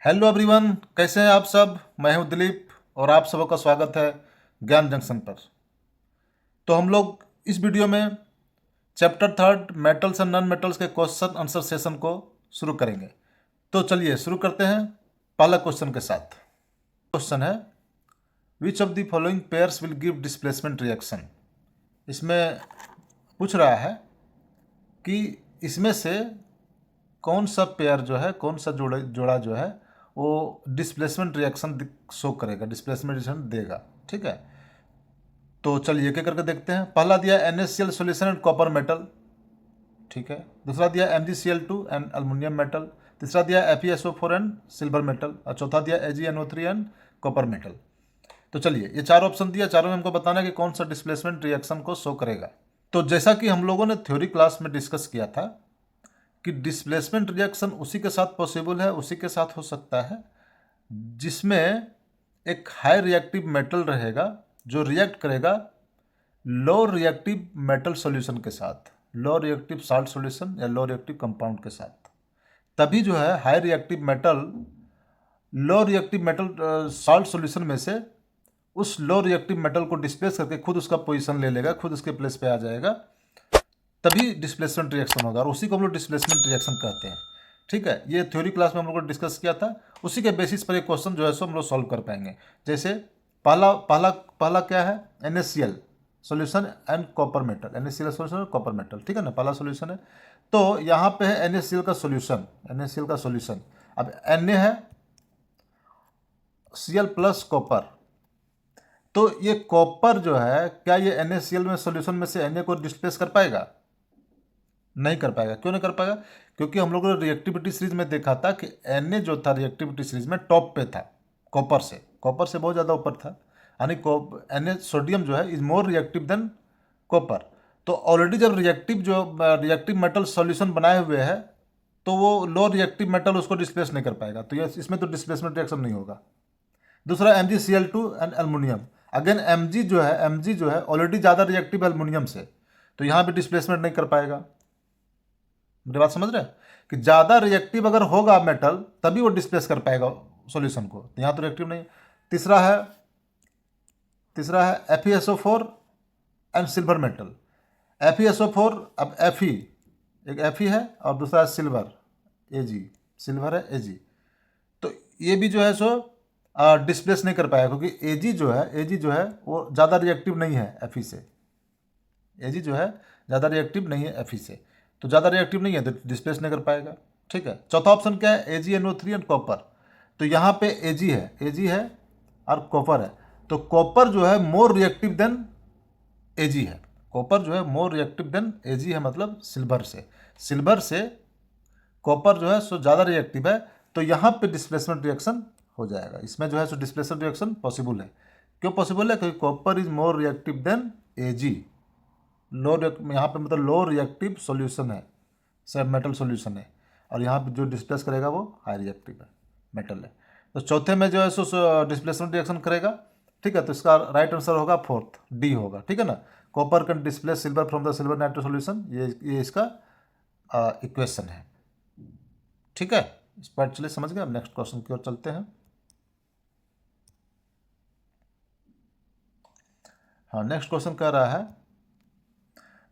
Hello everyone, कैसे हैं आप सब। मैं हूं दिलीप और आप सबों का स्वागत है ज्ञान जंक्शन पर। तो हम लोग इस वीडियो में chapter third metals and non metals के क्वेश्चन आंसर सेशन को शुरू करेंगे। तो चलिए शुरू करते हैं पहला क्वेश्चन के साथ। क्वेश्चन है which of the following pairs will give displacement reaction. इसमें पूछ रहा है कि इसमें से कौन सा पेयर जो है, कौन सा जोड़ा जो है वो डिस्प्लेसमेंट रिएक्शन शो करेगा, डिस्प्लेसमेंट रिएक्शन देगा। ठीक है, तो चलिए एक एक करके देखते हैं। पहला दिया NaCl solution and copper metal, ठीक है। दूसरा दिया MgCl2 एंड अल्युमिनियम मेटल। तीसरा दिया FeSO4 एंड सिल्वर मेटल। और चौथा दिया AgNO3 एंड कॉपर मेटल। तो चलिए ये चार ऑप्शन दिया, चारों में हमको बताना है कि कौन सा डिस्प्लेसमेंट रिएक्शन को शो करेगा। तो जैसा कि हम लोगों ने थ्योरी क्लास में डिस्कस किया था कि डिस्प्लेसमेंट रिएक्शन उसी के साथ पॉसिबल है, उसी के साथ हो सकता है जिसमें एक हाई रिएक्टिव मेटल रहेगा जो रिएक्ट करेगा लो रिएक्टिव मेटल सॉल्यूशन के साथ, लो रिएक्टिव साल्ट सॉल्यूशन या लो रिएक्टिव कंपाउंड के साथ। तभी जो है high reactive metal low reactive metal salt solution में से उस लो रिएक्टिव मेटल को डिस्प्लेस करके खुद उसका पोजीशन ले लेगा, खुद उसके प्लेस पे आ जाएगा, तभी डिस्प्लेसमेंट रिएक्शन होगा और उसी को हम लोग डिस्प्लेसमेंट रिएक्शन कहते हैं। ठीक है, ये थ्योरी क्लास में हम लोग ने डिस्कस किया था, उसी के बेसिस पर एक क्वेश्चन जो है सो हम लोग सॉल्व कर पाएंगे। जैसे पहला पहला पहला क्या है, NaCl solution and copper metal, NaCl solution और कॉपर मेटल, ठीक है ना, पहला सॉल्यूशन है। तो यहाँ पे है NaCl का सॉल्यूशन, NaCl का सॉल्यूशन। अब Na है Cl प्लस कॉपर, तो ये कॉपर जो है क्या ये NaCl में सॉल्यूशन में से Na को डिस्प्लेस कर पाएगा? नहीं कर पाएगा। क्यों नहीं कर पाएगा? क्योंकि हम लोगों ने रिएक्टिविटी सीरीज में देखा था कि Na जो था रिएक्टिविटी सीरीज में टॉप पे था कॉपर से बहुत ज़्यादा ऊपर था। यानी Na सोडियम जो है is more reactive than copper. तो ऑलरेडी जब रिएक्टिव मेटल सॉल्यूशन बनाए हुए है तो वो लो रिएक्टिव मेटल उसको डिस्प्लेस नहीं कर पाएगा, तो ये इसमें तो डिस्प्लेसमेंट रिएक्शन नहीं होगा। दूसरा MgCl2 and aluminium. Again Mg जो है ऑलरेडी ज़्यादा रिएक्टिव है एल्युमिनियम से, तो यहाँ भी डिस्प्लेसमेंट नहीं कर पाएगा। मेरी बात समझ रहे हैं कि ज़्यादा रिएक्टिव अगर होगा मेटल तभी वो डिस्प्लेस कर पाएगा सॉल्यूशन को, तो यहाँ तो रिएक्टिव नहीं। तीसरा है FeSO4 and silver metal. FeSO4, अब Fe एक Fe है और दूसरा है सिल्वर, Ag, सिल्वर है Ag। तो ये भी जो है सो डिस्प्लेस नहीं कर पाएगा क्योंकि Ag जो है वो ज़्यादा रिएक्टिव नहीं है Fe से। Ag जो है ज़्यादा रिएक्टिव नहीं है Fe से, तो ज़्यादा रिएक्टिव नहीं है तो डिस्प्लेस नहीं कर पाएगा। ठीक है, चौथा ऑप्शन क्या है, AgNO3 एंड कॉपर। तो यहाँ पे Ag है और कॉपर है, तो कॉपर जो है मोर रिएक्टिव देन Ag है। कॉपर जो है मोर रिएक्टिव देन Ag है, मतलब सिल्वर से कॉपर जो है सो ज़्यादा रिएक्टिव है, तो यहाँ पे डिस्प्लेसमेंट रिएक्शन हो जाएगा। इसमें जो है सो डिस्प्लेसमेंट रिएक्शन पॉसिबल है। क्यों पॉसिबल है? क्योंकि copper is more reactive then Ag। यहाँ पे मतलब लो रिएक्टिव सॉल्यूशन है, सब मेटल सॉल्यूशन है, और यहाँ पे जो डिस्प्लेस करेगा वो हाई रिएक्टिव है, मेटल है। तो चौथे में जो है सो डिस्प्लेसमेंट रिएक्शन करेगा। ठीक है, तो इसका राइट आंसर होगा फोर्थ, डी होगा। ठीक है ना, copper can displace silver from the silver nitro solution, ये इसका इक्वेशन है। ठीक है, इस पार्ट चलिए समझ गए। अब नेक्स्ट क्वेश्चन की ओर चलते हैं। हाँ, नेक्स्ट क्वेश्चन कह रहा है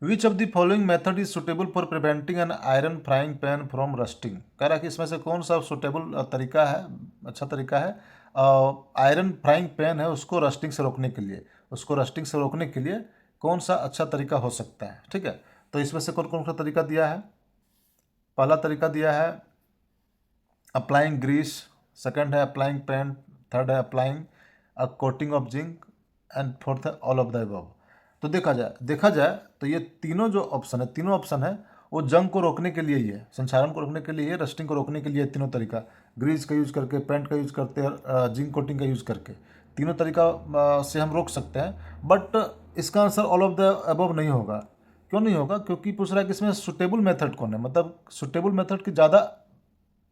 which of the following method is suitable for preventing an iron frying pan from rusting. कह रहा है कि इसमें से कौन सा सुटेबल तरीका है, अच्छा तरीका है आयरन फ्राइंग पैन है उसको रस्टिंग से रोकने के लिए, कौन सा अच्छा तरीका हो सकता है। ठीक है, तो इसमें से कौन कौन सा तरीका दिया है। पहला तरीका दिया है अप्लाइंग ग्रीस, सेकंड है अप्लाइंग पेंट, थर्ड है applying a coating of zinc and fourth है ऑल ऑफ द अबव। तो देखा जाए तो ये तीनों ऑप्शन है वो जंग को रोकने के लिए ही है, संक्षारण को रोकने के लिए है, रस्टिंग को रोकने के लिए तीनों तरीका, ग्रीस का यूज करके, पेंट का यूज करते हैं, जिंक कोटिंग का यूज करके, तीनों तरीका से हम रोक सकते हैं। बट इसका answer all of the above नहीं होगा। क्यों नहीं होगा? क्योंकि पूछ रहा है कि इसमें सुटेबल मेथड कौन है, मतलब सुटेबल मेथड की ज़्यादा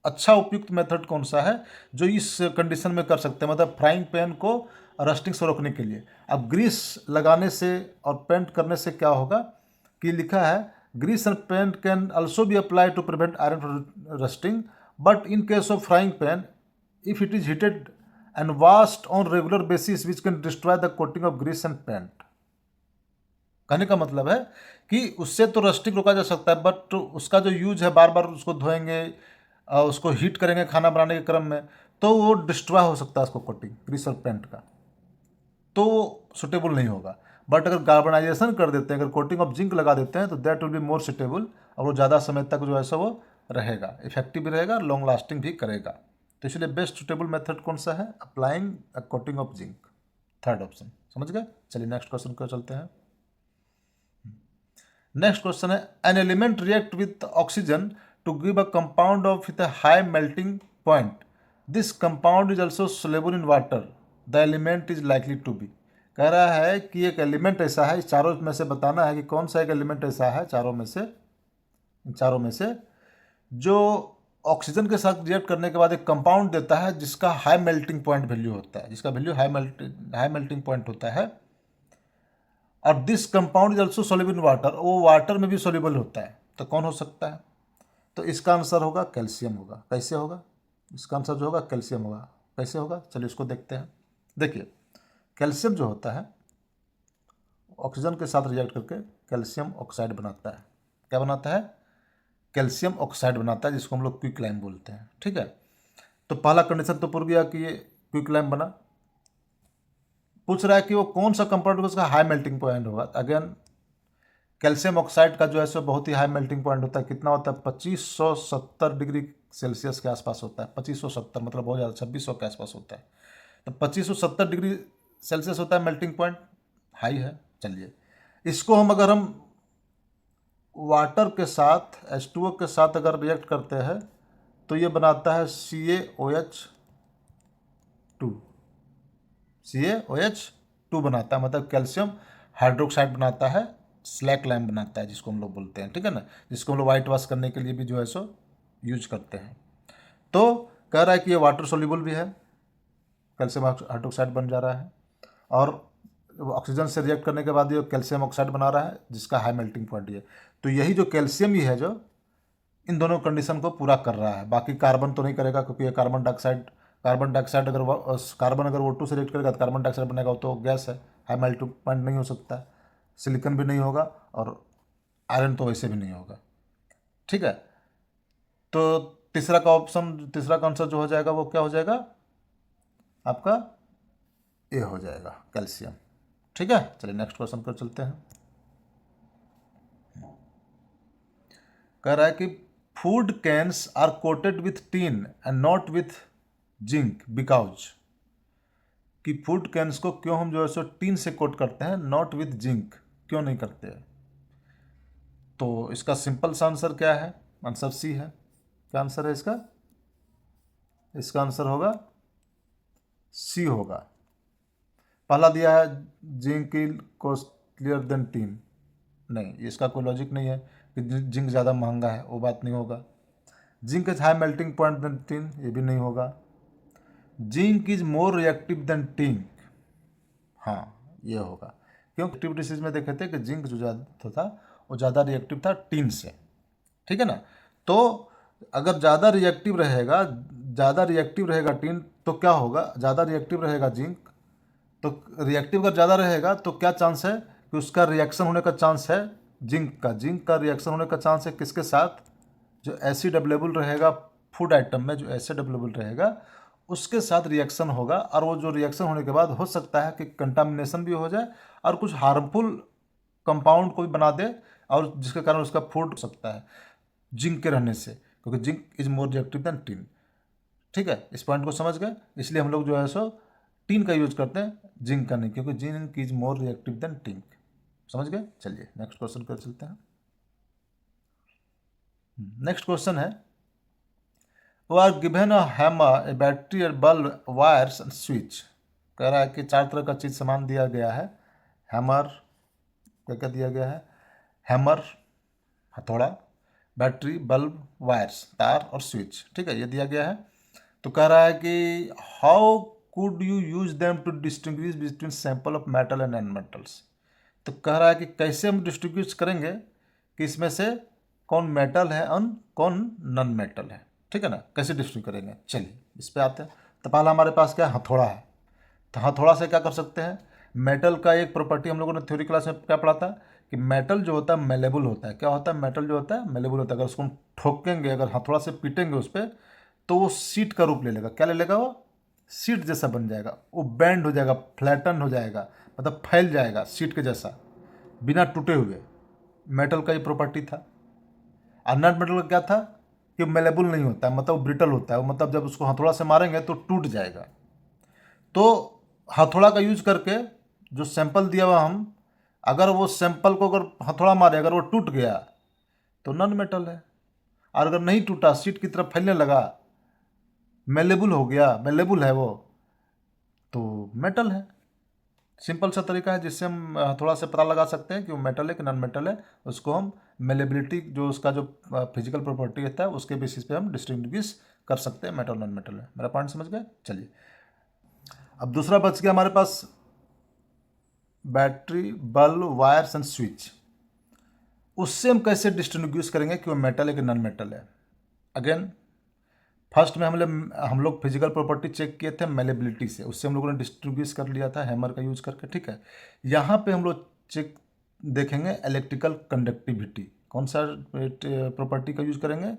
अच्छा उपयुक्त मेथड कौन सा है जो इस कंडीशन में कर सकते हैं, मतलब फ्राइंग पैन को रस्टिंग से रोकने के लिए। अब ग्रीस लगाने से और पेंट करने से क्या होगा कि लिखा है grease and paint can also be apply to prevent iron rusting, but in case of frying pan if it is heated and washed on regular basis which can destroy the coating of grease and paint. कहने का मतलब है कि उससे तो rusting रोका जा सकता है, बट उसका जो यूज है बार बार उसको धोएंगे, उसको हीट करेंगे खाना बनाने के क्रम में, तो वो डिस्ट्रॉय हो सकता है उसको कोटिंग ग्रीस और पेंट का, तो सुटेबल नहीं होगा। बट अगर कार्बनाइजेशन कर देते हैं, अगर कोटिंग ऑफ जिंक लगा देते हैं, तो that will be more suitable, और वो ज़्यादा समय तक जो है सो वो रहेगा, इफेक्टिव भी रहेगा, लॉन्ग लास्टिंग भी करेगा। तो इसलिए बेस्ट सुटेबल मेथड कौन सा है? Applying a coating of zinc, third option. समझ गए? चलिए नेक्स्ट क्वेश्चन को चलते हैं। नेक्स्ट क्वेश्चन है, an element react with oxygen to give a compound of with a high melting point, this compound is also soluble in water, the element is likely to be. कह रहा है कि एक element ऐसा है, इस चारों में से बताना है कि कौन सा एक एलिमेंट ऐसा है चारों में से जो ऑक्सीजन के साथ रिएक्ट करने के बाद एक कंपाउंड देता है जिसका हाई मेल्टिंग पॉइंट वैल्यू होता है, जिसका वैल्यू हाई मेल्टिंग पॉइंट होता है, और this compound is also soluble in water, वो वाटर में भी सोल्यूबल होता है। तो कौन हो सकता है? तो इसका आंसर होगा कैल्शियम होगा। कैसे होगा? इसका आंसर जो होगा कैल्शियम होगा। कैसे होगा? चलिए इसको देखते हैं। देखिए, कैल्शियम जो होता है ऑक्सीजन के साथ रिएक्ट करके कैल्शियम ऑक्साइड बनाता है। क्या बनाता है? कैल्शियम ऑक्साइड बनाता है, जिसको हम लोग क्विकलाइम बोलते हैं। ठीक है, तो पहला कंडीशन तो पूरा गया कि ये क्विकलाइम बना। पूछ रहा है कि वो कौन सा कंपाउंड होगा उसका हाई मेल्टिंग पॉइंट होगा। अगेन कैल्शियम ऑक्साइड का जो है सो बहुत ही हाई मेल्टिंग पॉइंट होता है। कितना होता है? 2570 डिग्री सेल्सियस के आसपास होता है। 2570 मतलब बहुत ज़्यादा, 2600 के आसपास होता है। तो 2570 डिग्री सेल्सियस होता है मेल्टिंग पॉइंट, हाई है। चलिए, इसको अगर हम वाटर के साथ H2O के साथ अगर रिएक्ट करते हैं तो ये बनाता है CaOH2 बनाता है, मतलब कैल्शियम हाइड्रोक्साइड बनाता है, स्लैक लाइम बनाता है जिसको हम लोग बोलते हैं। ठीक है ना, जिसको हम लोग वाइट वॉश करने के लिए भी जो है सो यूज करते हैं। तो कह रहा है कि ये वाटर सोल्यूबल भी है, कैल्शियम हाइड्रोक्साइड बन जा रहा है, और ऑक्सीजन से रिएक्ट करने के बाद ये कैल्शियम ऑक्साइड बना रहा है जिसका हाई मेल्टिंग पॉइंट है। तो यही जो कैल्शियम ही है जो इन दोनों कंडीशन को पूरा कर रहा है। बाकी कार्बन तो नहीं करेगा, क्योंकि ये कार्बन डाइऑक्साइड अगर कार्बन अगर O2 से रिएक्ट करेगा तो कार्बन डाइऑक्साइड बनेगा, वो तो गैस है, हाई मेल्टिंग पॉइंट नहीं हो सकता। सिलिकॉन भी नहीं होगा और आयरन तो वैसे भी नहीं होगा। ठीक है, तो तीसरा का आंसर जो हो जाएगा वो क्या हो जाएगा? आपका ए हो जाएगा, कैल्शियम। ठीक है, चलिए नेक्स्ट क्वेश्चन पर चलते हैं। कह रहा है कि food cans are coated with tin and not with zinc because, कि फूड कैन्स को क्यों हम जो है सो टीन से कोट करते हैं, नॉट विथ जिंक क्यों नहीं करते हैं? तो इसका सिंपल सा आंसर क्या है? आंसर सी है। क्या आंसर है इसका? इसका आंसर होगा सी होगा। पहला दिया है zinc is costlier then tin, नहीं, इसका कोई लॉजिक नहीं है कि जिंक ज़्यादा महंगा है, वो बात नहीं होगा। Zinc is high melting point than tin, ये भी नहीं होगा। Zinc is more reactive than tin, हाँ ये होगा। क्यों? रिएक्टिव डिसीज में देखे थे कि जिंक जो ज़्यादा था वो ज़्यादा रिएक्टिव था टीन से। ठीक है ना, तो अगर ज़्यादा रिएक्टिव रहेगा टीन, तो क्या होगा? ज़्यादा रिएक्टिव रहेगा जिंक, तो रिएक्टिव अगर ज़्यादा रहेगा तो क्या चांस है कि उसका रिएक्शन होने का चांस है, जिंक का रिएक्शन होने का चांस है किसके साथ? जो एसिड अवेलेबल रहेगा फूड आइटम में, जो एसिड अवेलेबल रहेगा उसके साथ रिएक्शन होगा, और वो जो रिएक्शन होने के बाद हो सकता है कि कंटामिनेशन भी हो जाए और कुछ हार्मफुल कंपाउंड को भी बना दे, और जिसके कारण उसका फूड हो सकता है जिंक के रहने से, क्योंकि zinc is more reactive than tin. ठीक है, इस पॉइंट को समझ गए? इसलिए हम लोग जो है सो टीन का यूज करते हैं, जिंक का नहीं, क्योंकि zinc is more reactive than tin. समझ गए? चलिए नेक्स्ट क्वेश्चन कर चलते हैं। नेक्स्ट क्वेश्चन है, वो are given a hammer, a battery, और बल्ब, वायर्स एंड स्विच। कह रहा है कि 4 तरह का चीज सामान दिया गया है। हैमर, क्या क्या दिया गया है? हैमर हथौड़ा, बैटरी, बल्ब, वायर्स तार, और स्विच। ठीक है, ये दिया गया है। तो कह रहा है कि how could you use them to distinguish between sample of metal and non metals. तो कह रहा है कि कैसे हम डिस्टिंग्विश करेंगे कि इसमें से कौन मेटल है और कौन नॉन मेटल है। ठीक है ना, कैसे डिस्टिंग्विश करेंगे? चलिए इस पे आते हैं। तो पहला हमारे पास क्या है, हथौड़ा है। तो हथौड़ा से क्या कर सकते हैं, मेटल का एक प्रॉपर्टी हम लोगों ने थ्योरी क्लास में क्या पढ़ा था कि मेटल जो होता है मेलेबल होता है। क्या होता है, मेटल जो होता है मेलेबल होता है। अगर उसको हम ठोकेंगे, अगर हथौड़ा से पीटेंगे उस पर, तो वो सीट का रूप ले लेगा। क्या ले लेगा, वो सीट जैसा बन जाएगा, वो बैंड हो जाएगा, फ्लैटन हो जाएगा, मतलब फैल जाएगा सीट के जैसा, बिना टूटे हुए। मेटल का ये प्रॉपर्टी था। और नॉन मेटल का क्या था कि मेलेबल नहीं होता है, मतलब ब्रिटल होता है, मतलब जब उसको हथौड़ा से मारेंगे तो टूट जाएगा। तो हथौड़ा का यूज करके जो सैंपल दिया हुआ हम, अगर वो सैंपल को अगर हथौड़ा मारे, अगर वो टूट गया तो नॉन मेटल है। और अगर नहीं टूटा, सीट की तरफ फैलने लगा, मेलेबल हो गया, मेलेबल है वो, तो मेटल है। सिंपल सा तरीका है जिससे हम थोड़ा सा पता लगा सकते हैं कि वो मेटल है कि नॉन मेटल है। उसको हम मेलेबिलिटी, जो उसका जो फिजिकल प्रॉपर्टी होता है, उसके बेसिस पे हम डिस्टिंग्विश कर सकते हैं मेटल नॉन मेटल है। मेरा पॉइंट समझ गए। चलिए, अब दूसरा बच गया हमारे पास battery, bulb, wires and switch. उससे हम कैसे डिस्टिंग्विश करेंगे कि वो मेटल है कि नॉन मेटल है। अगेन, फर्स्ट में हम लोग फिजिकल प्रॉपर्टी चेक किए थे मेलेबिलिटी से, उससे हम लोगों ने डिस्ट्रीब्यूट कर लिया था हैमर का यूज करके, ठीक है। यहाँ पे हम लोग चेक देखेंगे इलेक्ट्रिकल कंडक्टिविटी। कौन सा प्रॉपर्टी का यूज करेंगे,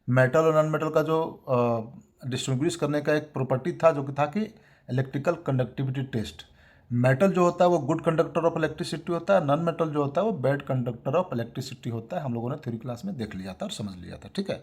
मेटल और नॉन मेटल का जो डिस्ट्रीब्यूट करने का एक प्रॉपर्टी था, जो कि था कि इलेक्ट्रिकल कंडक्टिविटी टेस्ट। मेटल जो होता है वो गुड कंडक्टर ऑफ इलेक्ट्रिसिटी होता है, नॉन मेटल जो होता है वो बैड कंडक्टर ऑफ इलेक्ट्रिसिटी होता है। हम लोगों ने थ्योरी क्लास में देख लिया था और समझ लिया था, ठीक है।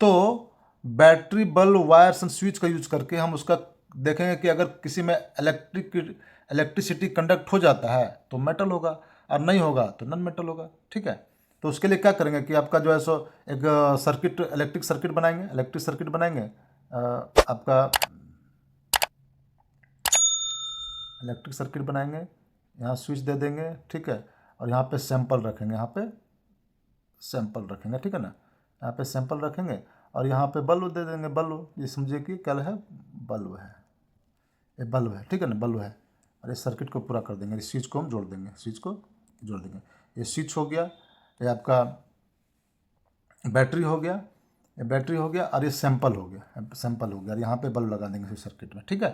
तो battery, bulb, wires and switch का यूज करके हम उसका देखेंगे कि अगर किसी में इलेक्ट्रिसिटी कंडक्ट हो जाता है तो मेटल होगा, और नहीं होगा तो नॉन मेटल होगा, ठीक है। तो उसके लिए क्या करेंगे कि आपका जो है सो एक सर्किट, इलेक्ट्रिक सर्किट बनाएंगे, इलेक्ट्रिक सर्किट बनाएंगे। आपका इलेक्ट्रिक सर्किट बनाएंगे, यहाँ स्विच दे देंगे, ठीक है, और यहाँ पे सैंपल रखेंगे, यहाँ पे सैंपल रखेंगे, ठीक है ना, यहाँ पे सैंपल रखेंगे, और यहाँ पे बल्ब दे देंगे। बल्ब, ये समझिए कि क्या है, बल्ब है, ये बल्ब है, ठीक है ना, बल्ब है। और इस सर्किट को पूरा कर देंगे, इस स्विच को हम जोड़ देंगे, स्विच को जोड़ देंगे। ये स्विच हो गया, ये आपका बैटरी हो गया, ये बैटरी हो गया, और ये सैंपल हो गया, सैंपल हो गया, और यहाँ पे बल्ब लगा देंगे इस सर्किट में, ठीक है।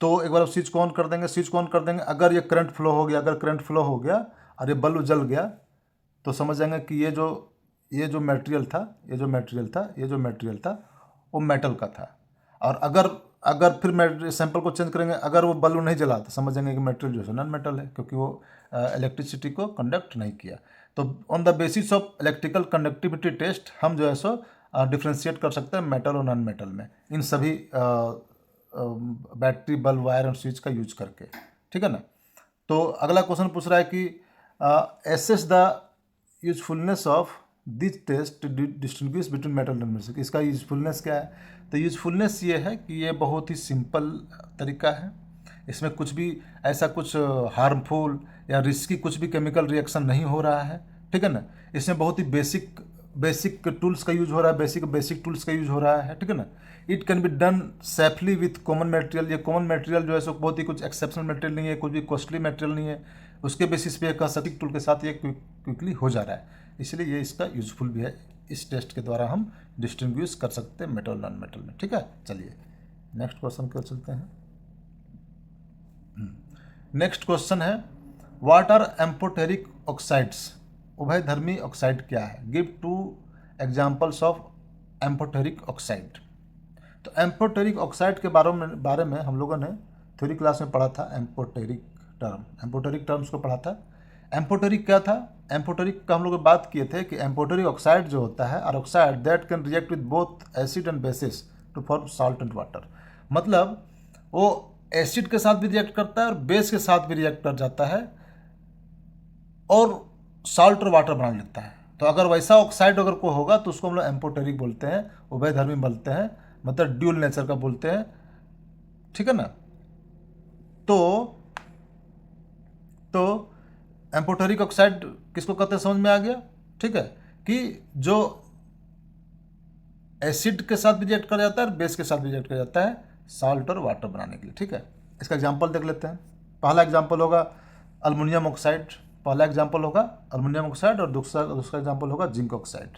तो एक बार स्विच को ऑन कर देंगे, स्विच को ऑन कर देंगे। अगर ये करंट फ्लो हो गया, अगर करंट फ्लो हो गया और ये बल्ब जल गया, तो समझ जाएंगे कि ये जो मटेरियल था, ये जो मटेरियल था वो मेटल का था। और अगर फिर सैंपल को चेंज करेंगे, अगर वो बल्ब नहीं जला तो समझ जाएंगे कि मटेरियल जो है नॉन मेटल है, क्योंकि वो इलेक्ट्रिसिटी को कंडक्ट नहीं किया। तो on the basis of electrical conductivity test हम जो है सो डिफ्रेंशिएट कर सकते हैं मेटल और नॉन मेटल में, इन सभी बैटरी, बल्ब, वायर और स्विच का यूज करके, ठीक है ना। तो अगला क्वेश्चन पूछ रहा है कि assess the usefulness of this test distinguish between metal and music. इसका यूजफुलनेस क्या है, तो यूजफुलनेस ये है कि ये बहुत ही सिंपल तरीका है। इसमें कुछ भी ऐसा कुछ हार्मफुल या रिस्की कुछ भी केमिकल रिएक्शन नहीं हो रहा है, ठीक है ना। इसमें बहुत ही बेसिक टूल्स का यूज हो रहा है, बेसिक टूल्स का यूज हो रहा है, ठीक है ना। It can be done safely with common material. ये कॉमन मटेरियल जो है सो बहुत ही कुछ एक्सेप्शनल मटेरियल नहीं है, कुछ भी कॉस्टली मटेरियल नहीं है, उसके बेसिस पे कह सकते टूल के साथ ये क्विकली हो जा रहा है, इसलिए ये इसका यूजफुल भी है। इस टेस्ट के द्वारा हम डिस्टिंग्विश कर सकते हैं मेटल नॉन मेटल में, ठीक है। चलिए नेक्स्ट क्वेश्चन को चलते हैं। नेक्स्ट क्वेश्चन है, व्हाट आर एम्फोटेरिक ऑक्साइड्स। उभयधर्मी ऑक्साइड क्या है, give 2 examples of amphoteric oxide. तो एम्फोटेरिक ऑक्साइड के बारे में हम लोगों ने थ्योरी क्लास में पढ़ा था। एम्फोटेरिक टर्म्स को पढ़ा था। एम्फोटेरिक क्या था, एम्फोटेरिक का हम लोग बात किए थे कि एम्फोटेरिक ऑक्साइड जो होता है, are oxide that can react with both acid and bases to form salt and water. मतलब वो एसिड के साथ भी रिएक्ट करता है और बेस के साथ भी रिएक्ट कर जाता है और सॉल्ट और वाटर बना लेता है। तो अगर वैसा ऑक्साइड अगर को होगा तो उसको हम लोग एम्फोटेरिक बोलते हैं, उभयधर्मी बोलते हैं, मतलब ड्यूल नेचर का बोलते हैं, ठीक है ना। तो एम्फोटेरिक ऑक्साइड किसको कहते हैं समझ में आ गया, ठीक है, कि जो एसिड के साथ भी रिएक्ट कर जाता है और बेस के साथ भी रिएक्ट कर जाता है सॉल्ट और वाटर बनाने के लिए, ठीक है। इसका एग्जांपल देख लेते हैं। पहला एग्जांपल होगा अल्युमिनियम ऑक्साइड, और दूसरा एग्जांपल होगा जिंक ऑक्साइड,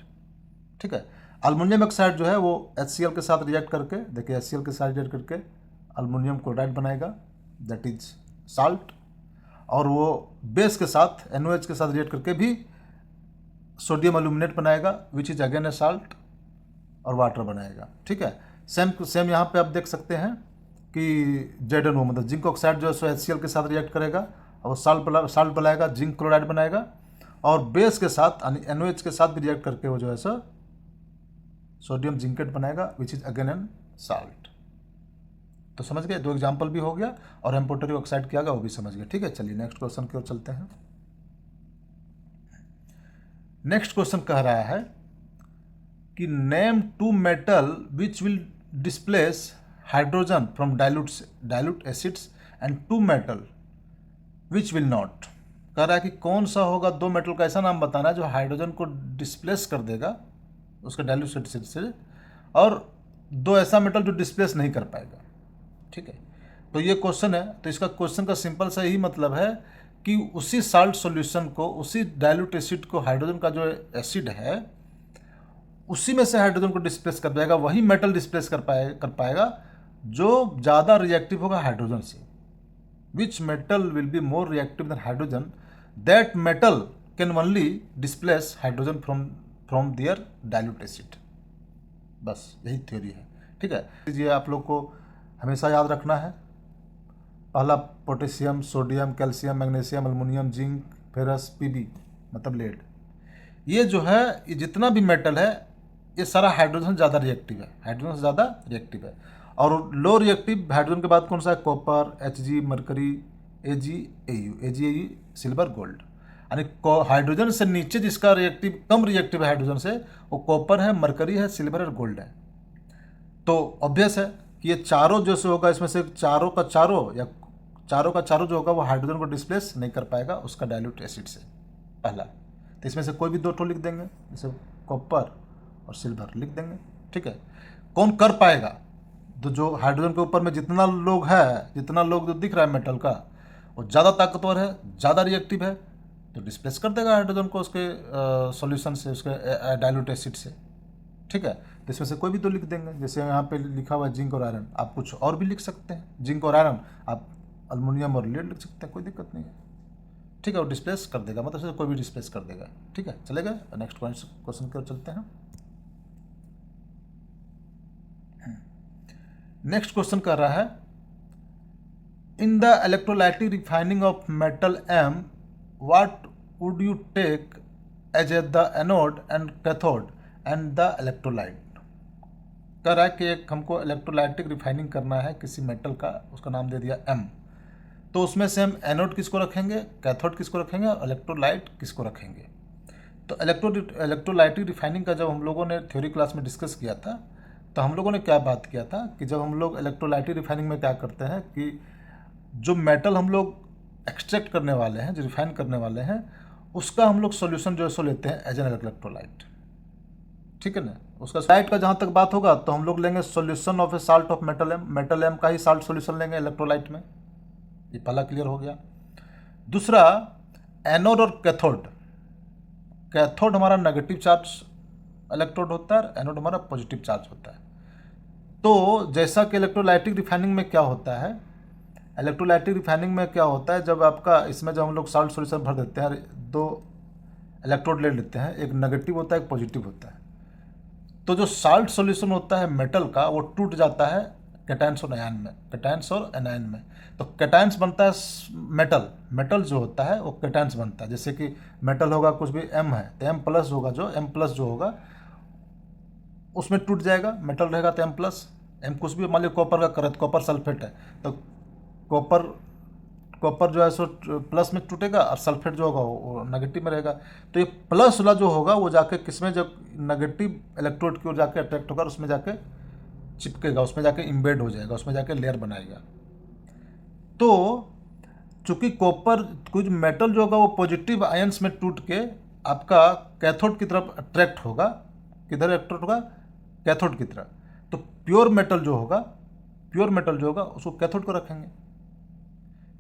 ठीक है। अल्युमिनियम ऑक्साइड जो है वो HCl के साथ रिएक्ट करके, देखिए HCl के साथ रिएक्ट करके अल्युमिनियम क्लोराइड बनाएगा, दैट इज साल्ट, और वो बेस के साथ NOH के साथ रिएक्ट करके भी सोडियम अल्यूमिनेट बनाएगा which is again A salt, और वाटर बनाएगा। ठीक है, सेम यहाँ पे आप देख सकते हैं कि ZnO मतलब जिंक ऑक्साइड जो है सो HCl के साथ रिएक्ट करेगा और वो साल्ट बनाएगा, जिंक क्लोराइड बनाएगा, और बेस के साथ यानी NOH के साथ भी रिएक्ट करके वो जो है सो सोडियम जिंकेट बनाएगा which is again an salt. तो समझ गए, दो एग्जाम्पल भी हो गया और एम्पोटरी ऑक्साइड क्या गया वो भी समझ गए। ठीक है, चलिए नेक्स्ट क्वेश्चन की ओर चलते हैं। नेक्स्ट क्वेश्चन कह रहा है कि name two metal which will displace hydrogen from dilute acids and two metal which will not. कह रहा है कि कौन सा होगा दो मेटल का ऐसा नाम बताना है जो हाइड्रोजन को डिस्प्लेस कर देगा उसके डाइल्यूट एसिड से, और दो ऐसा मेटल जो डिस्प्लेस नहीं कर पाएगा। ठीक है, तो ये क्वेश्चन है, तो इसका क्वेश्चन का सिंपल सा यही मतलब है कि उसी साल्ट सॉल्यूशन को, उसी डाइल्यूट एसिड को, हाइड्रोजन का जो एसिड है उसी में से हाइड्रोजन को डिस्प्लेस कर देगा, वही मेटल डिस्प्लेस कर पाएगा जो ज़्यादा रिएक्टिव होगा हाइड्रोजन से। Which metal will be more reactive than hydrogen, that metal can only displace hydrogen from their dilute acid. बस यही थ्योरी है। ठीक है, ये आप लोग को हमेशा याद रखना है। पहला potassium, sodium, calcium, magnesium, aluminium, zinc, ferrous, Pb मतलब लेड। ये जो है ये जितना भी मेटल है ये सारा हाइड्रोजन से ज़्यादा रिएक्टिव है, हाइड्रोजन से ज़्यादा रिएक्टिव है। और लो रिएक्टिव हाइड्रोजन के बाद कौन सा है? Copper, Hg, mercury, Ag, silver, gold. यानी हाइड्रोजन से नीचे जिसका रिएक्टिव कम रिएक्टिव है हाइड्रोजन से, वो कॉपर है, मरकरी है, सिल्वर और गोल्ड है। तो ऑब्वियस है कि ये चारों जो से होगा, इसमें से चारों का चारों जो होगा वो हाइड्रोजन को डिस्प्लेस नहीं कर पाएगा उसका डाइल्यूट एसिड से, पहला। तो इसमें से कोई भी दो ठो लिख देंगे, जैसे कॉपर और सिल्वर लिख देंगे। ठीक है, कौन कर पाएगा? तो जो हाइड्रोजन के ऊपर में जितना लोग जो दिख रहा है मेटल का, वो ज़्यादा ताकतवर है, ज़्यादा रिएक्टिव है, तो डिस्प्लेस कर देगा हाइड्रोजन को उसके सॉल्यूशन से, उसके डाइल्यूट एसिड से। ठीक है, तो इसमें से कोई भी दो लिख देंगे। जैसे यहाँ पे लिखा हुआ है जिंक और आयरन, आप कुछ और भी लिख सकते हैं। जिंक और आयरन, आप अल्युमिनियम और लेड लिख सकते हैं, कोई दिक्कत नहीं है। ठीक है, वो डिस्प्लेस कर देगा, मतलब से कोई भी डिस्प्लेस कर देगा। ठीक है, चलेगा। नेक्स्ट क्वेश्चन की ओर चलते हैं। नेक्स्ट क्वेश्चन कर रहा है, in the electrolytic refining of metal M, what would you take as a the anode and cathode and the electrolyte. कह रहा है कि एक हमको इलेक्ट्रोलाइटिक रिफाइनिंग करना है किसी मेटल का, उसका नाम दे दिया M। तो उसमें से हम एनोड किसको रखेंगे, कैथोड किसको रखेंगे और इलेक्ट्रोलाइट किसको रखेंगे। तो इलेक्ट्रोलाइटिक रिफाइनिंग का जब हम लोगों ने थ्योरी क्लास में डिस्कस किया था, तो हम लोगों ने क्या बात किया था कि जब हम लोग इलेक्ट्रोलाइटिक रिफाइनिंग में क्या करते हैं कि जो मेटल हम लोग एक्सट्रैक्ट करने वाले हैं, जो रिफाइन करने वाले हैं, उसका हम लोग सोल्यूशन जो है सो लेते हैं एज एन इलेक्ट्रोलाइट। ठीक है ना, उसका साइट का जहाँ तक बात होगा तो हम लोग लेंगे solution of A salt of metal M, metal M का ही साल्ट सोल्यूशन लेंगे इलेक्ट्रोलाइट में। ये पहला क्लियर हो गया। दूसरा, एनोड और कैथोड। कैथोड हमारा नेगेटिव चार्ज इलेक्ट्रोड होता है, एनोड हमारा पॉजिटिव चार्ज होता है। तो जैसा कि इलेक्ट्रोलाइटिक रिफाइनिंग में क्या होता है, जब आपका इसमें जब हम लोग साल्ट सोल्यूशन भर देते हैं, दो इलेक्ट्रोड ले लेते हैं, एक नेगेटिव होता है एक पॉजिटिव होता है। तो जो साल्ट सॉल्यूशन होता है मेटल का, वो टूट जाता है कैटायंस और एनायन में। तो कैटायंस बनता है मेटल जो होता है वो कैटायंस बनता है। जैसे कि मेटल होगा कुछ भी M है तो M प्लस होगा, जो M प्लस जो होगा उसमें टूट जाएगा, मेटल रहेगा तो M प्लस। M कुछ भी, मान लीजिए कॉपर का करत, कॉपर सल्फेट है तो कॉपर जो है सो प्लस में टूटेगा और सल्फेट जो होगा वो नेगेटिव में रहेगा। तो ये प्लस वाला जो होगा वो जाके किसमें, जब नेगेटिव इलेक्ट्रोड की ओर जाके अट्रैक्ट होगा, उसमें जाके चिपकेगा, उसमें जाके इम्बेड हो जाएगा, उसमें जाके लेयर बनाएगा। तो चूंकि कॉपर कुछ मेटल जो होगा वो पॉजिटिव आयंस में टूट के आपका कैथोड की तरफ अट्रैक्ट होगा, किधर अट्रैक्ट होगा, कैथोड की तरफ। तो प्योर मेटल जो होगा उसको कैथोड को रखेंगे,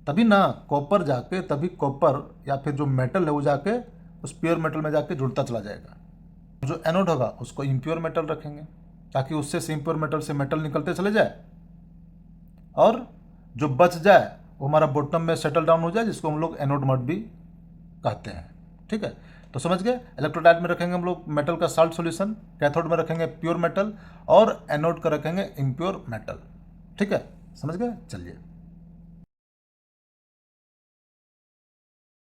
तभी ना कॉपर या फिर जो मेटल है वो जाके उस प्योर मेटल में जाके जुड़ता चला जाएगा। जो एनोड होगा उसको इम्प्योर मेटल रखेंगे, ताकि उससे इम्प्योर मेटल से मेटल निकलते चले जाए और जो बच जाए वो हमारा बॉटम में सेटल डाउन हो जाए, जिसको हम लोग एनोड मड भी कहते हैं। ठीक है, तो समझ गए। इलेक्ट्रोलाइट में रखेंगे हम लोग मेटल का साल्ट सॉल्यूशन, कैथोड में रखेंगे प्योर मेटल और एनोड का रखेंगे इम्प्योर मेटल। ठीक है, समझ गए। चलिए